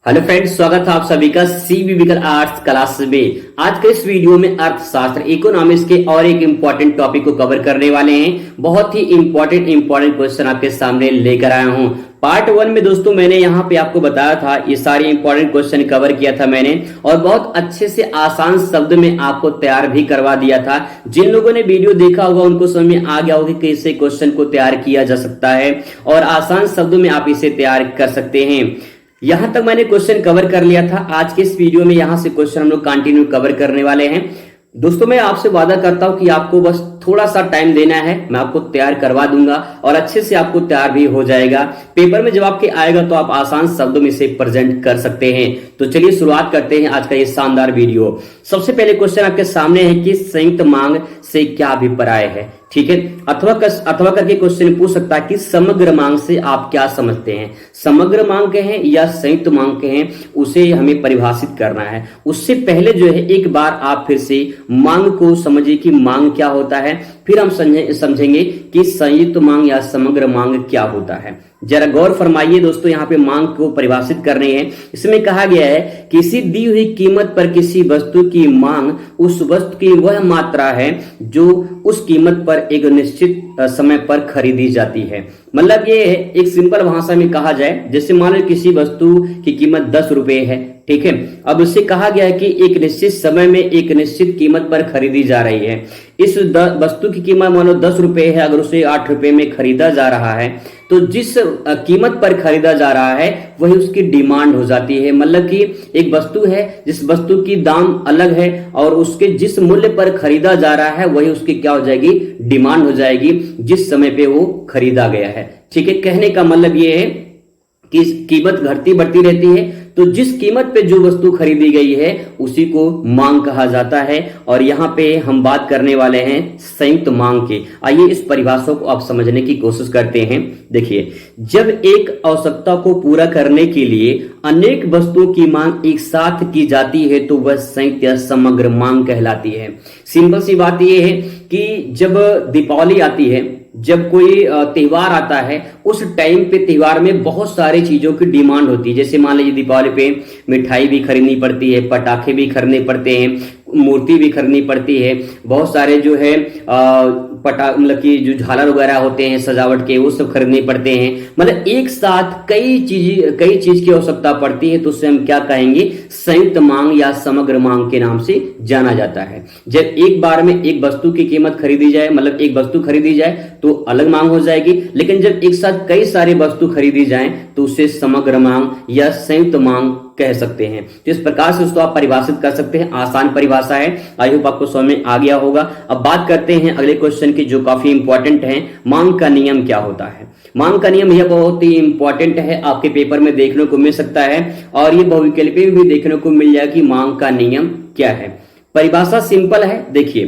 Hello friends, स्वागत है आप सभी का सीबीविकल आर्ट्स क्लास में। आज के इस वीडियो में अर्थशास्त्र इकोनॉमिक्स के और एक इंपॉर्टेंट टॉपिक को कवर करने वाले हैं। बहुत ही इंपॉर्टेंट क्वेश्चन आपके सामने लेकर आया हूं। पार्ट 1 में दोस्तों मैंने यहाँ पे आपको बताया था, ये सारे इंपॉर्टेंट क्वेश्चन कवर किया था मैंने, और बहुत अच्छे से आसान शब्द में आपको तैयार भी करवा दिया था। जिन लोगों ने वीडियो देखा होगा उनको समझ में आ गया होगा कि कैसे क्वेश्चन को तैयार किया जा सकता है और आसान शब्दों में आप इसे तैयार कर सकते हैं। यहां तक मैंने क्वेश्चन कवर कर लिया था। आज के इस वीडियो में यहां से क्वेश्चन हम लोग कंटिन्यू कवर करने वाले हैं। दोस्तों मैं आपसे वादा करता हूं कि आपको बस थोड़ा सा टाइम देना है, मैं आपको तैयार करवा दूंगा और अच्छे से आपको तैयार भी हो जाएगा। पेपर में जब आपके आएगा तो आप आसान शब्दों में इसे प्रेजेंट कर सकते हैं। तो चलिए शुरुआत करते हैं आज का ये शानदार वीडियो। सबसे पहले क्वेश्चन आपके सामने है कि संयुक्त मांग से क्या अभिप्राय है। ठीक है, अथवा करके क्वेश्चन पूछ सकता है कि समग्र मांग से आप क्या समझते हैं। समग्र मांग कहें या संयुक्त मांग कहें, उसे हमें परिभाषित करना है। उससे पहले जो है एक बार आप फिर से मांग को समझिए कि मांग क्या होता है, फिर हम समझेंगे कि संयुक्त मांग या समग्र मांग क्या होता है। जरा गौर फरमाइए दोस्तों, यहाँ पे मांग को परिभाषित कर रहे हैं। इसमें कहा गया है किसी दी हुई कीमत पर किसी वस्तु की मांग उस वस्तु की वह मात्रा है जो उस कीमत पर एक निश्चित समय पर खरीदी जाती है। मतलब ये है, एक सिंपल भाषा में कहा जाए, जैसे मान लो किसी वस्तु की कीमत 10 रुपए है, ठीक है। अब उससे कहा गया है कि एक निश्चित समय में एक निश्चित कीमत पर खरीदी जा रही है। इस वस्तु की कीमत मान लो 10 रुपए है, अगर उसे 8 रुपए में खरीदा जा रहा है तो जिस कीमत पर खरीदा जा रहा है वही उसकी डिमांड हो जाती है। मतलब कि एक वस्तु है जिस वस्तु की दाम अलग है और उसके जिस मूल्य पर खरीदा जा रहा है वही उसकी क्या हो जाएगी, डिमांड हो जाएगी, जिस समय पे वो खरीदा गया है। ठीक है, कहने का मतलब ये है कि कीमत घटती बढ़ती रहती है, तो जिस कीमत पे जो वस्तु खरीदी गई है उसी को मांग कहा जाता है। और यहाँ पे हम बात करने वाले हैं संयुक्त मांग की। आइए इस परिभाषा को आप समझने की कोशिश करते हैं। देखिए, जब एक आवश्यकता को पूरा करने के लिए अनेक वस्तुओं की मांग एक साथ की जाती है तो वह संयुक्त या समग्र मांग कहलाती है। सिंपल सी बात यह है कि जब दीपावली आती है, जब कोई त्योहार आता है, उस टाइम पे त्योहार में बहुत सारी चीजों की डिमांड होती है। जैसे मान लीजिए दीपावली पे मिठाई भी खरीदनी पड़ती है, पटाखे भी खरीदने पड़ते हैं, मूर्ति भी खरीदनी पड़ती है, बहुत सारे जो है मतलब कि जो झालर वगैरह होते हैं सजावट के, वो सब खरीदने पड़ते हैं। मतलब एक साथ कई चीज की आवश्यकता पड़ती है, तो उसे हम क्या कहेंगे, संयुक्त मांग या समग्र मांग के नाम से जाना जाता है। जब एक बार में एक वस्तु की कीमत खरीदी जाए, मतलब एक वस्तु खरीदी जाए तो अलग मांग हो जाएगी, लेकिन जब एक साथ कई सारे वस्तु खरीदी जाए तो उसे समग्र मांग या संयुक्त मांग कह सकते हैं। तो इस प्रकार से उसको आप परिभाषित कर सकते हैं। आसान परिभाषा है, आई होप आपको समझ में आ गया होगा। अब बात करते हैं अगले क्वेश्चन की जो काफी इंपॉर्टेंट है, मांग का नियम क्या होता है। मांग का नियम यह बहुत ही इंपॉर्टेंट है, आपके पेपर में देखने को मिल सकता है और ये बहुविकल्पी में भी देखने को मिल जाए कि मांग का नियम क्या है। परिभाषा सिंपल है, देखिए,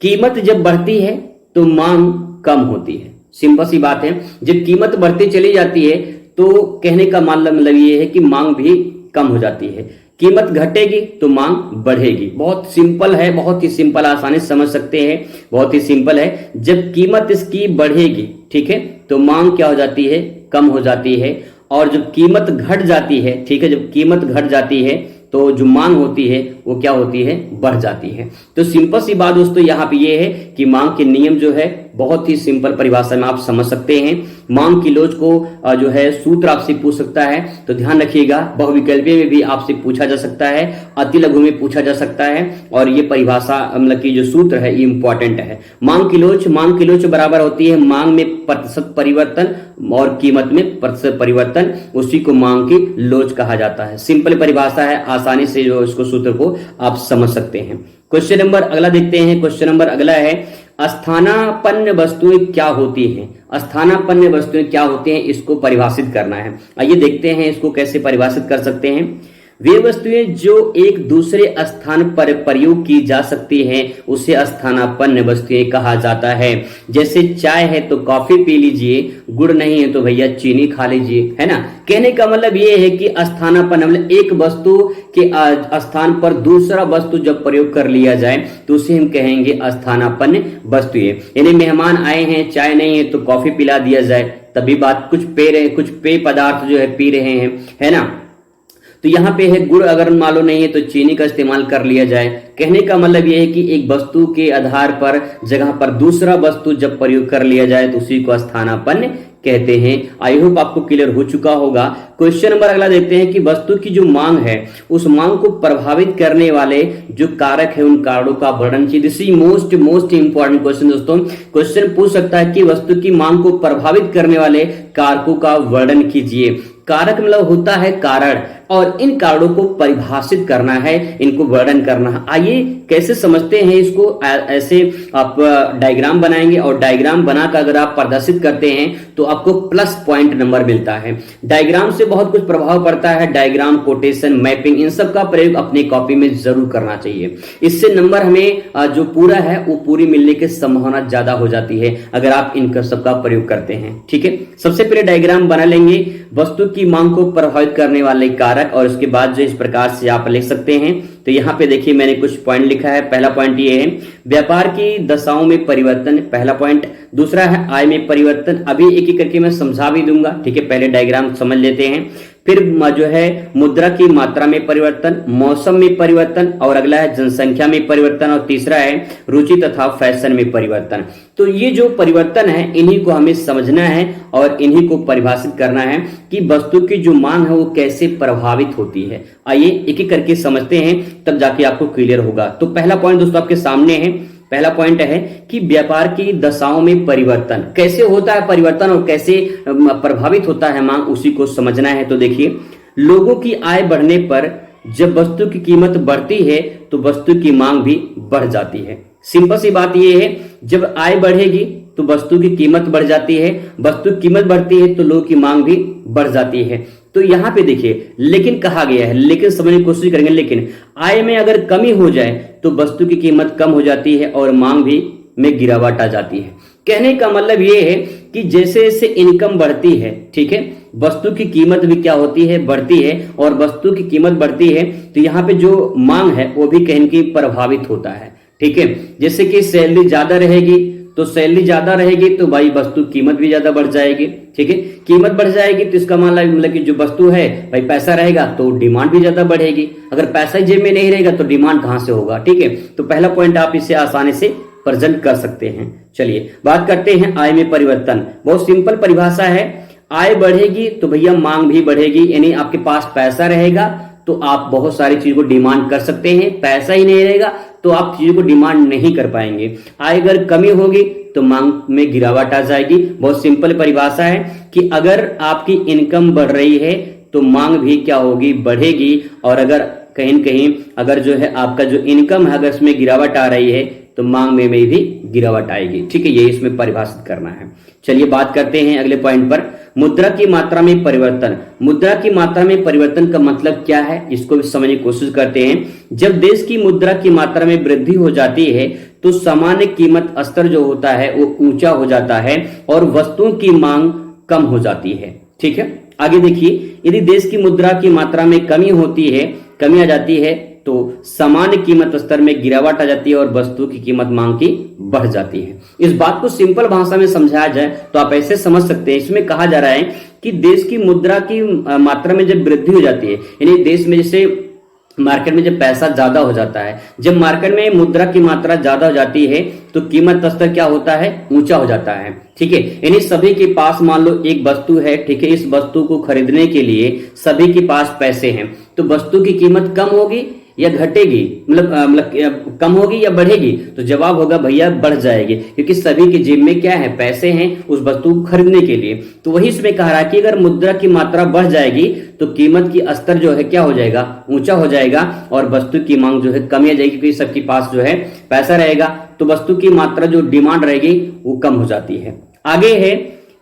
कीमत जब बढ़ती है तो मांग कम होती है। सिंपल सी बात है, जब कीमत बढ़ती चली जाती है तो कहने का मतलब ये है कि मांग भी कम हो जाती है। कीमत घटेगी तो मांग बढ़ेगी। बहुत सिंपल है, बहुत ही सिंपल, आसानी से समझ सकते हैं, बहुत ही सिंपल है। जब कीमत इसकी बढ़ेगी, ठीक है, तो मांग क्या हो जाती है, कम हो जाती है। और जब कीमत घट जाती है, ठीक है, जब कीमत घट जाती है तो जो मांग होती है वो क्या होती है, बढ़ जाती है। तो सिंपल सी बात दोस्तों यहाँ पे ये है कि मांग के नियम जो है बहुत ही सिंपल परिभाषा में आप समझ सकते हैं। मांग की लोच को जो है सूत्र आपसे पूछ सकता है, तो ध्यान रखिएगा, बहुविकल्पी में भी आपसे पूछा जा सकता है, अति लघु में पूछा जा सकता है, और ये परिभाषा मतलब की जो सूत्र है ये इंपॉर्टेंट है। मांग की लोच बराबर होती है मांग में प्रतिशत परिवर्तन और कीमत में प्रतिशत परिवर्तन, उसी को मांग की लोच कहा जाता है। सिंपल परिभाषा है, आसानी से जो इसको सूत्र को आप समझ सकते हैं। क्वेश्चन नंबर अगला देखते हैं। क्वेश्चन नंबर अगला है, स्थानापन्न वस्तुएं क्या होती हैं। स्थानापन्न वस्तुएं क्या होती हैं, इसको परिभाषित करना है। आइए देखते हैं इसको कैसे परिभाषित कर सकते हैं। वे वस्तुएं जो एक दूसरे स्थान पर प्रयोग की जा सकती हैं उसे स्थानापन्न वस्तुएं कहा जाता है। जैसे चाय है तो कॉफी पी लीजिए, गुड़ नहीं है तो भैया चीनी खा लीजिए, है ना। कहने का मतलब ये है कि स्थानापन्न मतलब एक वस्तु के स्थान पर दूसरा वस्तु जब प्रयोग कर लिया जाए तो उसे हम कहेंगे स्थानापन्न वस्तुएं। यानी मेहमान आए हैं, चाय नहीं है तो कॉफी पिला दिया जाए, तभी बात कुछ पेय पदार्थ जो है पी रहे हैं, है ना। तो यहाँ पे है गुड़ अगर मान लो नहीं है तो चीनी का इस्तेमाल कर लिया जाए। कहने का मतलब यह है कि एक वस्तु के आधार पर जगह पर दूसरा वस्तु जब प्रयोग कर लिया जाए तो उसी को स्थानापन्न कहते हैं। आई होप आपको क्लियर हो चुका होगा। क्वेश्चन नंबर अगला देखते हैं कि वस्तु की जो मांग है उस मांग को प्रभावित करने वाले जो कारक है उन कारकों का वर्णन कीजिए। This is most important question दोस्तों। क्वेश्चन पूछ सकता है कि वस्तु की मांग को प्रभावित करने वाले कारकों का वर्णन कीजिए। कारक मतलब होता है कारण, और इन कारणों को परिभाषित करना है, इनको वर्णन करना है। आइए कैसे समझते हैं इसको। ऐसे आप डायग्राम बनाएंगे और डायग्राम बनाकर अगर आप प्रदर्शित करते हैं तो आपको प्लस पॉइंट नंबर मिलता है। डायग्राम से बहुत कुछ प्रभाव पड़ता है। डायग्राम, कोटेशन, मैपिंग, इन सब का प्रयोग अपने कॉपी में जरूर करना चाहिए। इससे नंबर हमें जो पूरा है वो पूरी मिलने की संभावना ज्यादा हो जाती है अगर आप इन सब का प्रयोग करते हैं। ठीक है, सबसे पहले डायग्राम बना लेंगे वस्तु की मांग को प्रभावित करने वाले कारक, और उसके बाद जो इस प्रकार से आप लिख सकते हैं। तो यहाँ पे देखिए मैंने कुछ पॉइंट लिखा है। पहला पॉइंट ये है व्यापार की दशाओं में परिवर्तन, पहला पॉइंट। दूसरा है आय में परिवर्तन। अभी एक एक करके मैं समझा भी दूंगा। ठीक है, पहले डायग्राम समझ लेते हैं। फिर जो है मुद्रा की मात्रा में परिवर्तन, मौसम में परिवर्तन, और अगला है जनसंख्या में परिवर्तन, और तीसरा है रुचि तथा फैशन में परिवर्तन। तो ये जो परिवर्तन है इन्हीं को हमें समझना है और इन्हीं को परिभाषित करना है कि वस्तु की जो मांग है वो कैसे प्रभावित होती है। आइए एक एक करके समझते हैं, तब जाके आपको क्लियर होगा। तो पहला पॉइंट दोस्तों आपके सामने है। पहला पॉइंट है कि व्यापार की दशाओं में परिवर्तन, कैसे होता है परिवर्तन और कैसे प्रभावित होता है मांग, उसी को समझना है। तो देखिए, लोगों की आय बढ़ने पर जब वस्तु की कीमत बढ़ती है तो वस्तु की मांग भी बढ़ जाती है। सिंपल सी बात यह है, जब आय बढ़ेगी तो वस्तु की कीमत बढ़ जाती है, वस्तु की कीमत बढ़ती है तो लोगों की मांग भी बढ़ जाती है। तो यहाँ पे देखिए लेकिन कहा गया है, लेकिन समझने की कोशिश करेंगे, लेकिन आय में अगर कमी हो जाए तो वस्तु की कीमत कम हो जाती है और मांग भी में गिरावट आ जाती है। कहने का मतलब ये है कि जैसे जैसे इनकम बढ़ती है, ठीक है, वस्तु की कीमत भी क्या होती है, बढ़ती है, और वस्तु की कीमत बढ़ती है तो यहाँ पे जो मांग है वो भी कहीं की प्रभावित होता है। ठीक है, जैसे कि सैलरी ज्यादा रहेगी तो सैलरी ज्यादा रहेगी तो भाई वस्तु कीमत भी ज्यादा बढ़ जाएगी। ठीक है, कीमत बढ़ जाएगी तो इसका मतलब कि जो वस्तु है भाई पैसा रहेगा तो डिमांड भी ज्यादा बढ़ेगी। अगर पैसा जेब में नहीं रहेगा तो डिमांड कहां से होगा। ठीक है, तो पहला पॉइंट आप इसे आसानी से प्रेजेंट कर सकते हैं। चलिए बात करते हैं आय में परिवर्तन। बहुत सिंपल परिभाषा है, आय बढ़ेगी तो भैया मांग भी बढ़ेगी, यानी आपके पास पैसा रहेगा तो आप बहुत सारी चीज को डिमांड कर सकते हैं। पैसा ही नहीं रहेगा तो आप चीजों को डिमांड नहीं कर पाएंगे। आय अगर कमी होगी तो मांग में गिरावट आ जाएगी। बहुत सिंपल परिभाषा है कि अगर आपकी इनकम बढ़ रही है तो मांग भी क्या होगी, बढ़ेगी, और अगर कहीं न कहीं अगर जो है आपका जो इनकम है अगर इसमें गिरावट आ रही है तो मांग में भी गिरावट आएगी। ठीक है, ये इसमें परिभाषित करना है। चलिए बात करते हैं अगले पॉइंट पर, मुद्रा की मात्रा में परिवर्तन। मुद्रा की मात्रा में परिवर्तन का मतलब क्या है, इसको भी समझने की कोशिश करते हैं। जब देश की मुद्रा की मात्रा में वृद्धि हो जाती है तो सामान्य कीमत स्तर जो होता है वो ऊंचा हो जाता है और वस्तुओं की मांग कम हो जाती है। ठीक है, आगे देखिए, यदि देश की मुद्रा की मात्रा में कमी होती है, कमी आ जाती है तो सामान्य कीमत स्तर में गिरावट आ जाती है और वस्तु की कीमत मांग की बढ़ जाती है। इस बात को सिंपल भाषा में समझाया जाए तो आप ऐसे समझ सकते हैं। इसमें कहा जा रहा है कि देश की मुद्रा की मात्रा में जब वृद्धि हो जाती है, यानी देश में जैसे मार्केट में जब पैसा ज्यादा हो जाता है, जब मार्केट में मुद्रा की मात्रा ज्यादा हो जाती है तो कीमत स्तर क्या होता है, ऊंचा हो जाता है। ठीक है, यानी सभी के पास मान लो एक वस्तु है, ठीक है, इस वस्तु को खरीदने के लिए सभी के पास पैसे हैं तो वस्तु की कीमत कम होगी या घटेगी, मतलब कम होगी या बढ़ेगी, तो जवाब होगा भैया बढ़ जाएगी, क्योंकि सभी के जेब में क्या है, पैसे हैं उस वस्तु को खरीदने के लिए। तो वही इसमें कह रहा है कि अगर मुद्रा की मात्रा बढ़ जाएगी तो कीमत की स्तर जो है क्या हो जाएगा, ऊंचा हो जाएगा, और वस्तु की मांग जो है कम आ जाएगी, क्योंकि सबके पास जो है पैसा रहेगा तो वस्तु की मात्रा जो डिमांड रहेगी वो कम हो जाती है। आगे है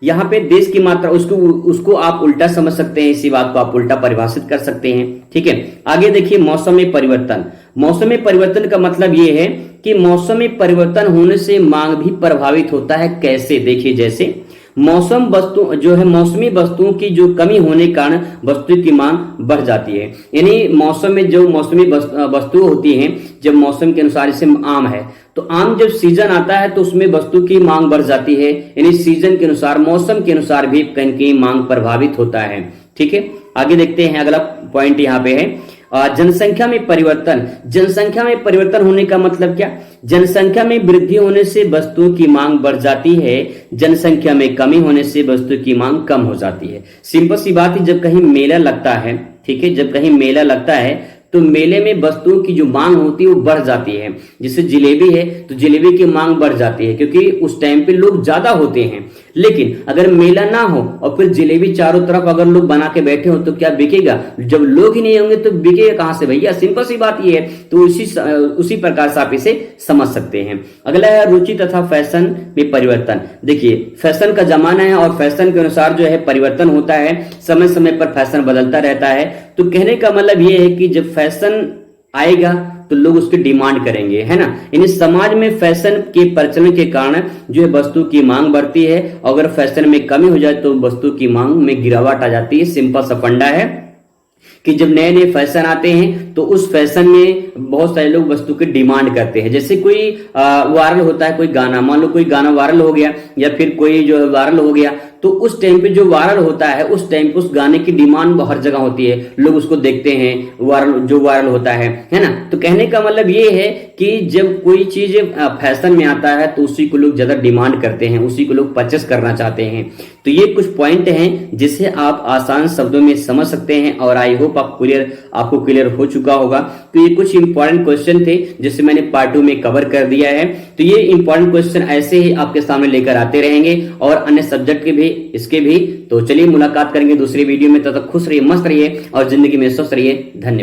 यहाँ पे देश की मात्रा, उसको आप उल्टा समझ सकते हैं, इसी बात को आप उल्टा परिभाषित कर सकते हैं। ठीक है, आगे देखिए मौसम में परिवर्तन। मौसम में परिवर्तन का मतलब ये है कि मौसम में परिवर्तन होने से मांग भी प्रभावित होता है। कैसे, देखिए जैसे मौसम वस्तु जो है, मौसमी वस्तुओं की जो कमी होने के कारण वस्तु की मांग बढ़ जाती है। यानी मौसम में जो मौसमी वस्तु होती हैं, जब मौसम के अनुसार, जैसे आम है तो आम जब सीजन आता है तो उसमें वस्तु की मांग बढ़ जाती है। यानी सीजन के अनुसार, मौसम के अनुसार भी कहीं की मांग प्रभावित होता है। ठीक है, आगे देखते हैं। अगला पॉइंट यहाँ पे है जनसंख्या में परिवर्तन। जनसंख्या में परिवर्तन होने का मतलब क्या? जनसंख्या में वृद्धि होने से वस्तुओं की मांग बढ़ जाती है, जनसंख्या में कमी होने से वस्तुओं की मांग कम हो जाती है। सिंपल सी बात है, जब कहीं मेला लगता है, ठीक है, जब कहीं मेला लगता है तो मेले में वस्तुओं की जो मांग होती है वो बढ़ जाती है। जैसे जिलेबी है तो जिलेबी की मांग बढ़ जाती है क्योंकि उस टाइम पे लोग ज्यादा होते हैं। लेकिन अगर मेला ना हो और फिर जिलेबी चारों तरफ अगर लोग बना के बैठे हो तो क्या बिकेगा? जब लोग ही नहीं होंगे तो बिकेगा कहां से भैया? सिंपल सी बात ये है। तो उसी प्रकार से आप इसे समझ सकते हैं। अगला है रुचि तथा फैशन में परिवर्तन। देखिए, फैशन का जमाना है और फैशन के अनुसार जो है परिवर्तन होता है, समय समय पर फैशन बदलता रहता है। तो कहने का मतलब ये है कि जब फैशन आएगा तो लोग उसकी डिमांड करेंगे, है ना। यानी समाज में फैशन के प्रचलन के कारण जो है वस्तु की मांग बढ़ती है, अगर फैशन में कमी हो जाए तो वस्तु की मांग में गिरावट आ जाती है। सिंपल सा फंडा है कि जब नए नए फैशन आते हैं तो उस फैशन में बहुत सारे लोग वस्तु की डिमांड करते हैं। जैसे कोई वायरल होता है कोई गाना, मान लो कोई गाना वायरल हो गया या फिर कोई जो है वायरल हो गया, तो उस टाइम पे जो वायरल होता है उस टाइम पे उस गाने की डिमांड हर जगह होती है, लोग उसको देखते हैं, वायरल जो वायरल होता है ना। तो कहने का मतलब ये है कि जब कोई चीज फैशन में आता है तो उसी को लोग ज्यादा डिमांड करते हैं, उसी को लोग परचेस करना चाहते हैं। तो ये कुछ पॉइंट हैं जिसे आप आसान शब्दों में समझ सकते हैं और आई होप आपको क्लियर हो चुका होगा। तो ये कुछ इंपॉर्टेंट क्वेश्चन थे जिसे मैंने पार्ट 2 में कवर कर दिया है। तो ये इंपॉर्टेंट क्वेश्चन ऐसे ही आपके सामने लेकर आते रहेंगे और अन्य सब्जेक्ट के भी, इसके भी। तो चलिए मुलाकात करेंगे दूसरी वीडियो में। तब तक खुश रहिए, मस्त रहिए और जिंदगी में स्वस्थ रहिए। धन्यवाद।